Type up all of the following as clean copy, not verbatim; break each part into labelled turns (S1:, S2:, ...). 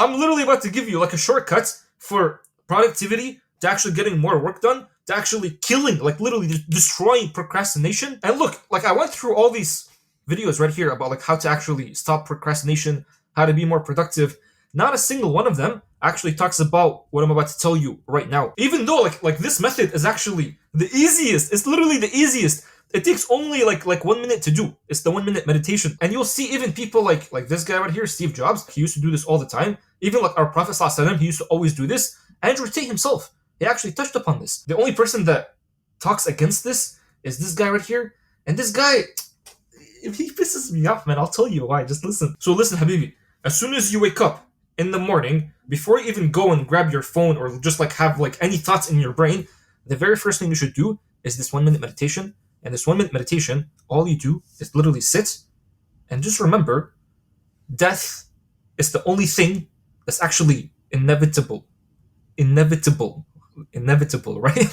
S1: I'm literally about to give you like a shortcut for productivity, to actually getting more work done, to actually killing, like literally destroying procrastination. And look, like I went through all these videos right here about like how to actually stop procrastination, how to be more productive. Not a single one of them actually talks about what I'm about to tell you right now. Even though like this method is actually the easiest. It's literally the easiest. It takes only like 1 minute to do. It's the 1 minute meditation. And you'll see even people like this guy right here, Steve Jobs, he used to do this all the time. Even like our Prophet ﷺ, he used to always do this. Andrew Tate himself, he actually touched upon this. The only person that talks against this is this guy right here. And this guy, if he pisses me off, man, I'll tell you why. Just listen. So listen, Habibi. As soon as you wake up in the morning, before you even go and grab your phone or just like have like any thoughts in your brain, the very first thing you should do is this 1 minute meditation. And this 1 minute meditation, all you do is literally sit and just remember, death is the only thing that's actually inevitable, right?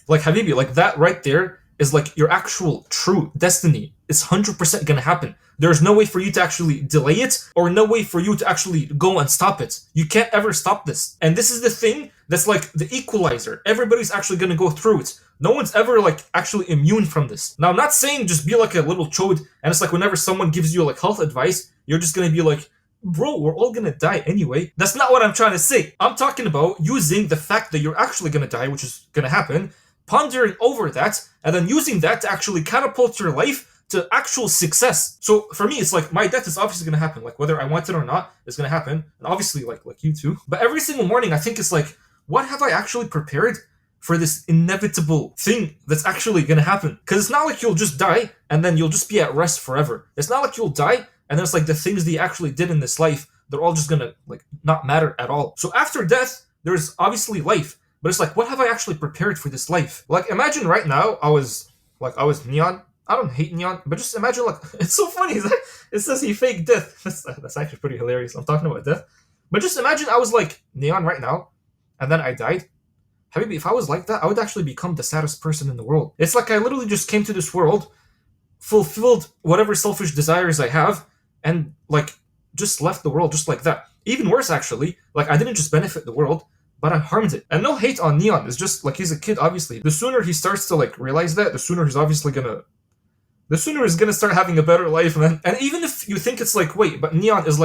S1: Like Habibi, like that right there is like your actual true destiny. It's 100% gonna happen. There's no way for you to actually delay it, or no way for you to actually go and stop it. You can't ever stop this. And this is the thing that's like the equalizer. Everybody's actually gonna go through it. No one's ever like actually immune from this. Now I'm not saying just be like a little chode and it's like whenever someone gives you like health advice, you're just gonna be like, bro, we're all gonna die anyway. That's not what I'm trying to say. I'm talking about using the fact that you're actually gonna die, which is gonna happen, pondering over that, and then using that to actually catapult your life to actual success. So for me, it's like my death is obviously gonna happen. Like whether I want it or not, it's gonna happen. And obviously like you too. But every single morning I think it's like, what have I actually prepared for this inevitable thing that's actually gonna happen? Because it's not like you'll just die and then you'll just be at rest forever. It's not like you'll die and then it's like the things that you actually did in this life, they're all just gonna like not matter at all. So after death, there's obviously life. But it's like, what have I actually prepared for this life? Like imagine right now I was Neon. I don't hate Neon, but just imagine like, it's so funny. It says he faked death. That's actually pretty hilarious. I'm talking about death. But just imagine I was like Neon right now, and then I died. Habibi, if I was like that, I would actually become the saddest person in the world. It's like I literally just came to this world, fulfilled whatever selfish desires I have, and like just left the world just like that. Even worse, actually, like I didn't just benefit the world, but I harmed it. And no hate on Neon. It's just like he's a kid, obviously. The sooner he starts to like realize that, the sooner he's gonna start having a better life, man. And even if you think it's like, wait, but Neon is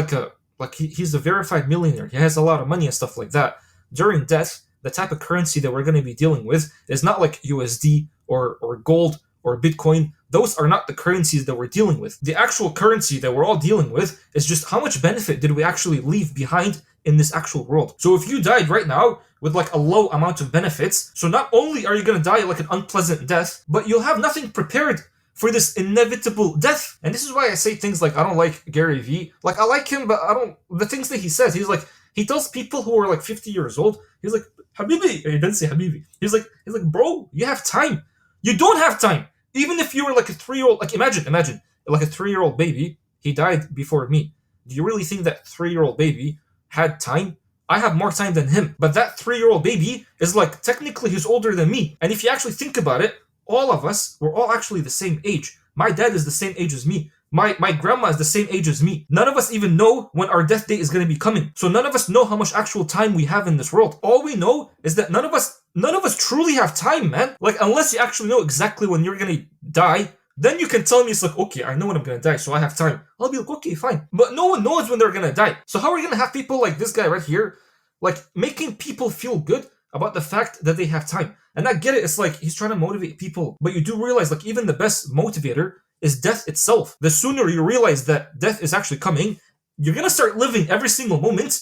S1: he's a verified millionaire. He has a lot of money and stuff like that. During death, the type of currency that we're going to be dealing with is not like USD or gold or Bitcoin. Those are not the currencies that we're dealing with. The actual currency that we're all dealing with is just how much benefit did we actually leave behind in this actual world. So if you died right now with like a low amount of benefits, so not only are you going to die like an unpleasant death, but you'll have nothing prepared for this inevitable death. And this is why I say things like, I don't like Gary Vee. Like I like him, but I don't, the things that he says, he's like, he tells people who are like 50 years old, he's like, Habibi, he didn't say Habibi. He's like, bro, you have time. You don't have time. Even if you were like a 3-year-old, like imagine, like a 3-year-old baby, he died before me. Do you really think that 3-year-old baby had time? I have more time than him. But that 3-year-old baby is like, technically he's older than me. And if you actually think about it, all of us, we're all actually the same age. My dad is the same age as me. My grandma is the same age as me. None of us even know when our death date is going to be coming. So none of us know how much actual time we have in this world. All we know is that none of us truly have time, man. Like unless you actually know exactly when you're going to die, then you can tell me it's like, okay, I know when I'm going to die, so I have time. I'll be like, okay, fine. But no one knows when they're going to die. So how are we going to have people like this guy right here, like making people feel good about the fact that they have time? And I get it, it's like he's trying to motivate people. But you do realize like even the best motivator is death itself. The sooner you realize that death is actually coming, you're gonna start living every single moment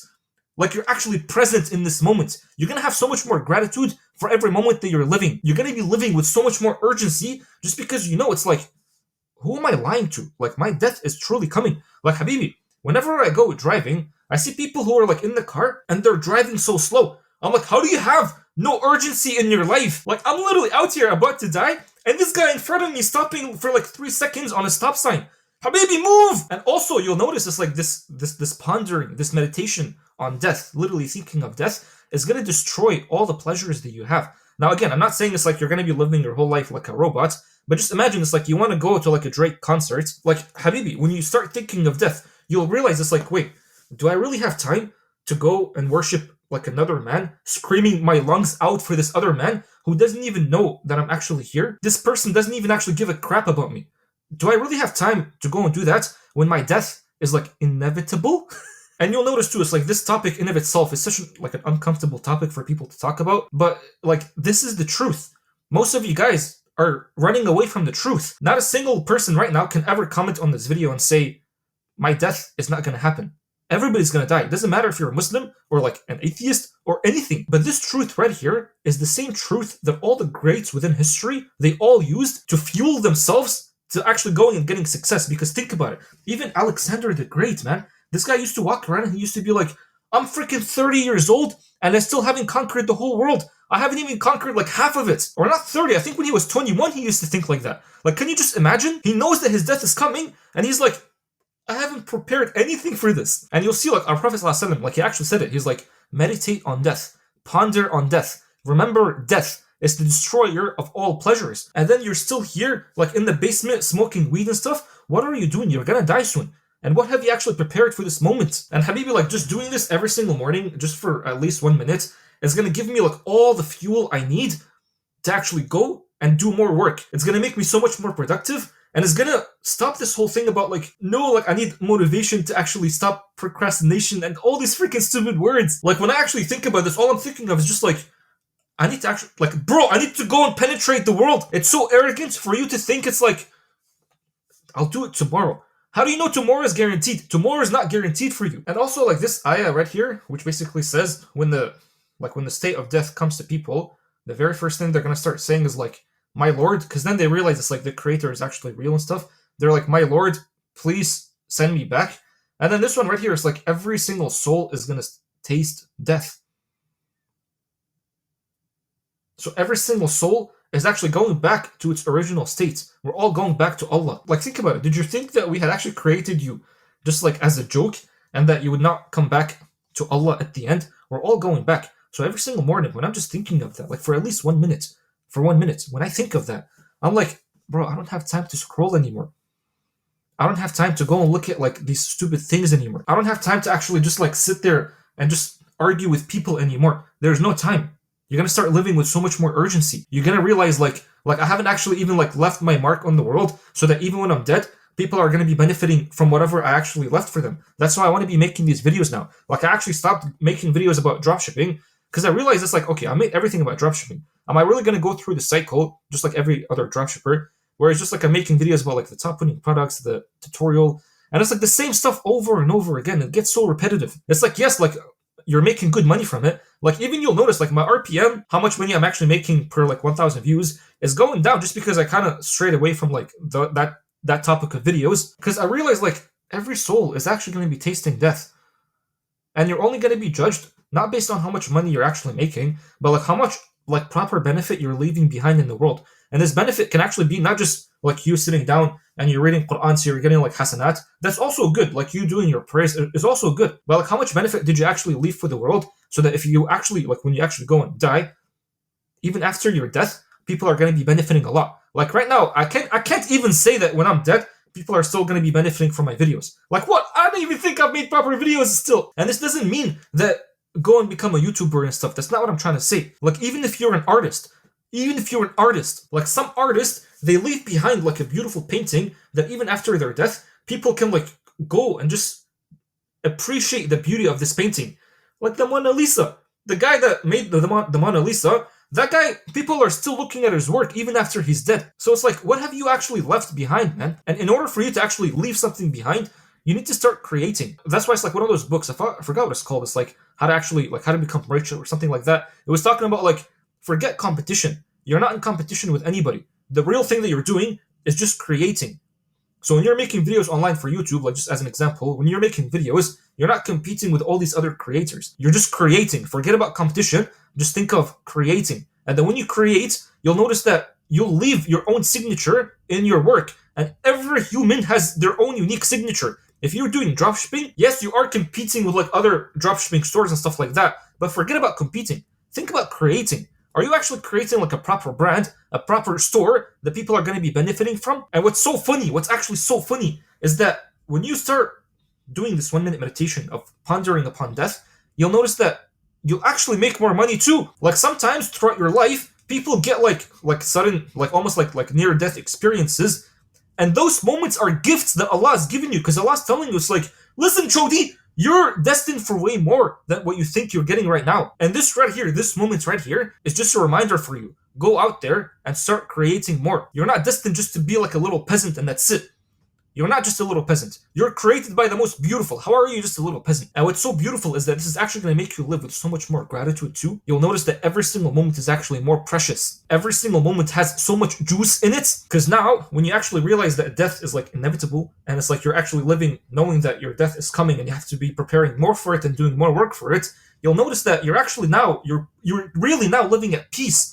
S1: like you're actually present in this moment. You're gonna have so much more gratitude for every moment that you're living. You're gonna be living with so much more urgency just because you know it's like, who am I lying to? Like my death is truly coming. Like Habibi, whenever I go driving, I see people who are like in the car and they're driving so slow. I'm like, how do you have no urgency in your life? Like I'm literally out here about to die and this guy in front of me stopping for like 3 seconds on a stop sign. Habibi, move! And also you'll notice it's like this pondering, this meditation on death, literally thinking of death, is going to destroy all the pleasures that you have. Now again, I'm not saying it's like you're going to be living your whole life like a robot, but just imagine it's like you want to go to like a Drake concert. Like Habibi, when you start thinking of death, you'll realize it's like, wait, do I really have time to go and worship like another man, screaming my lungs out for this other man who doesn't even know that I'm actually here? This person doesn't even actually give a crap about me. Do I really have time to go and do that when my death is like inevitable? And you'll notice too, it's like this topic in of itself is such like an uncomfortable topic for people to talk about. But like this is the truth. Most of you guys are running away from the truth. Not a single person right now can ever comment on this video and say, my death is not gonna happen. Everybody's gonna die. It doesn't matter if you're a Muslim or like an atheist or anything. But this truth right here is the same truth that all the greats within history, they all used to fuel themselves to actually going and getting success. Because think about it. Even Alexander the Great, man. This guy used to walk around and he used to be like, I'm freaking 30 years old and I still haven't conquered the whole world. I haven't even conquered like half of it. Or not 30. I think when he was 21, he used to think like that. Like, can you just imagine? He knows that his death is coming and he's like, I haven't prepared anything for this. And you'll see like our Prophet ﷺ, like he actually said it. He's like, meditate on death. Ponder on death. Remember death is the destroyer of all pleasures. And then you're still here, like in the basement, smoking weed and stuff. What are you doing? You're gonna die soon. And what have you actually prepared for this moment? And Habibi, like just doing this every single morning, just for at least 1 minute, is gonna give me like all the fuel I need to actually go and do more work. It's gonna make me so much more productive. And it's gonna stop this whole thing about like, no, like I need motivation to actually stop procrastination and all these freaking stupid words. Like when I actually think about this, all I'm thinking of is just like, I need to actually, like, bro, I need to go and penetrate the world. It's so arrogant for you to think it's like, I'll do it tomorrow. How do you know tomorrow is guaranteed? Tomorrow is not guaranteed for you. And also like this ayah right here, which basically says when the state of death comes to people, the very first thing they're gonna start saying is like, my Lord, because then they realize it's like the creator is actually real and stuff. They're like, my Lord, please send me back. And then this one right here is like every single soul is gonna taste death. So every single soul is actually going back to its original state. We're all going back to Allah. Like think about it. Did you think that we had actually created you just like as a joke and that you would not come back to Allah at the end? We're all going back. So every single morning when I'm just thinking of that, like for at least 1 minute, when I think of that, I'm like, bro, I don't have time to scroll anymore. I don't have time to go and look at like these stupid things anymore. I don't have time to actually just like sit there and just argue with people anymore. There's no time. You're gonna start living with so much more urgency. You're gonna realize like I haven't actually even like left my mark on the world so that even when I'm dead, people are gonna be benefiting from whatever I actually left for them. That's why I want to be making these videos now. Like I actually stopped making videos about dropshipping because I realized it's like, okay, I made everything about dropshipping. Am I really gonna go through the cycle just like every other dropshipper, where it's just like I'm making videos about like the top winning products, the tutorial, and it's like the same stuff over and over again. It gets so repetitive. It's like, yes, like you're making good money from it. Like even you'll notice like my RPM, how much money I'm actually making per like 1,000 views is going down just because I kind of strayed away from like that topic of videos. Because I realized like every soul is actually going to be tasting death. And you're only going to be judged not based on how much money you're actually making, but like how much like proper benefit you're leaving behind in the world. And this benefit can actually be not just like you sitting down and you're reading Quran, so you're getting like hasanat. That's also good. Like you doing your prayers is also good. But like how much benefit did you actually leave for the world? So that if you actually like when you actually go and die, even after your death, people are going to be benefiting a lot. Like right now, I can't even say that when I'm dead, people are still going to be benefiting from my videos. Like what? I don't even think I've made proper videos still. And this doesn't mean that go and become a YouTuber and stuff. That's not what I'm trying to say. Like even if you're an artist, like some artists, they leave behind like a beautiful painting that even after their death, people can like go and just appreciate the beauty of this painting. Like the Mona Lisa. The guy that made the Mona Lisa, that guy, people are still looking at his work even after he's dead. So it's like, what have you actually left behind, man? And in order for you to actually leave something behind, you need to start creating. That's why it's like one of those books, I forgot what it's called. It's like how to become rich or something like that. It was talking about like, forget competition. You're not in competition with anybody. The real thing that you're doing is just creating. So when you're making videos online for YouTube, like just as an example, when you're making videos, you're not competing with all these other creators. You're just creating. Forget about competition. Just think of creating. And then when you create, you'll notice that you'll leave your own signature in your work. And every human has their own unique signature. If you're doing dropshipping, yes, you are competing with like other dropshipping stores and stuff like that. But forget about competing. Think about creating. Are you actually creating like a proper brand, a proper store that people are going to be benefiting from? And what's actually so funny is that when you start doing this 1 minute meditation of pondering upon death, you'll notice that you'll actually make more money too. Like sometimes throughout your life, people get like sudden, like almost like near death experiences, and those moments are gifts that Allah has given you, because Allah's telling you, it's like, listen, Chodi, you're destined for way more than what you think you're getting right now. And this right here, this moment right here, is just a reminder for you. Go out there and start creating more. You're not destined just to be like a little peasant and that's it. You're not just a little peasant. You're created by the most beautiful. How are you just a little peasant? And what's so beautiful is that this is actually going to make you live with so much more gratitude too. You'll notice that every single moment is actually more precious. Every single moment has so much juice in it. Because now, when you actually realize that death is like inevitable, and it's like you're actually living knowing that your death is coming and you have to be preparing more for it and doing more work for it, you'll notice that you're actually now, you're really now living at peace.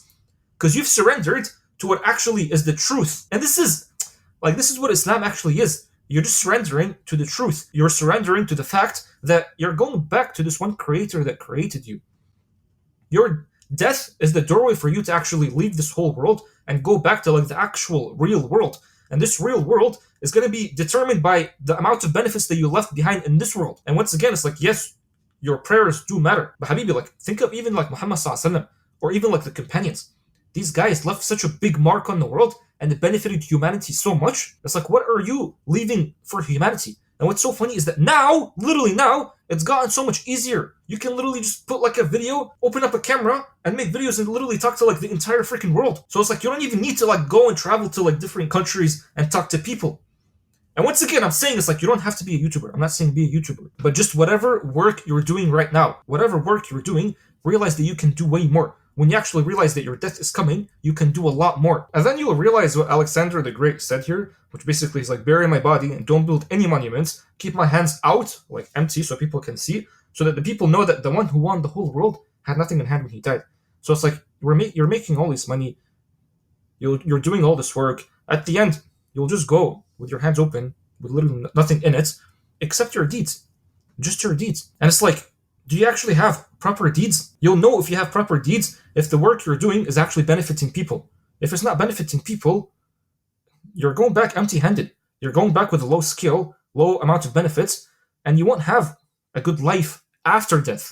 S1: Because you've surrendered to what actually is the truth. And this is what Islam actually is. You're just surrendering to the truth. You're surrendering to the fact that you're going back to this one creator that created you. Your death is the doorway for you to actually leave this whole world and go back to like the actual real world. And this real world is going to be determined by the amount of benefits that you left behind in this world. And once again, it's like, yes, your prayers do matter. But Habibi, like, think of even like Muhammad Sallallahu Alaihi Wasallam, or even like the companions. These guys left such a big mark on the world, and it benefited humanity so much. It's like, what are you leaving for humanity? And what's so funny is that now, literally now, it's gotten so much easier. You can literally just put like a video, open up a camera, and make videos and literally talk to like the entire freaking world. So it's like you don't even need to like go and travel to like different countries and talk to people. And once again, I'm saying it's like you don't have to be a YouTuber. I'm not saying be a YouTuber. But just whatever work you're doing right now, whatever work you're doing, realize that you can do way more. When you actually realize that your death is coming, you can do a lot more. And then you'll realize what Alexander the Great said here, which basically is like, bury my body and don't build any monuments. Keep my hands out, like empty, so people can see, so that the people know that the one who won the whole world had nothing in hand when he died. So it's like, you're making all this money, you're doing all this work. At the end, you'll just go with your hands open, with literally nothing in it, except your deeds. Just your deeds. And it's like, do you actually have proper deeds? You'll know if you have proper deeds if the work you're doing is actually benefiting people. If it's not benefiting people, you're going back empty-handed. You're going back with a low skill, low amount of benefits, and you won't have a good life after death.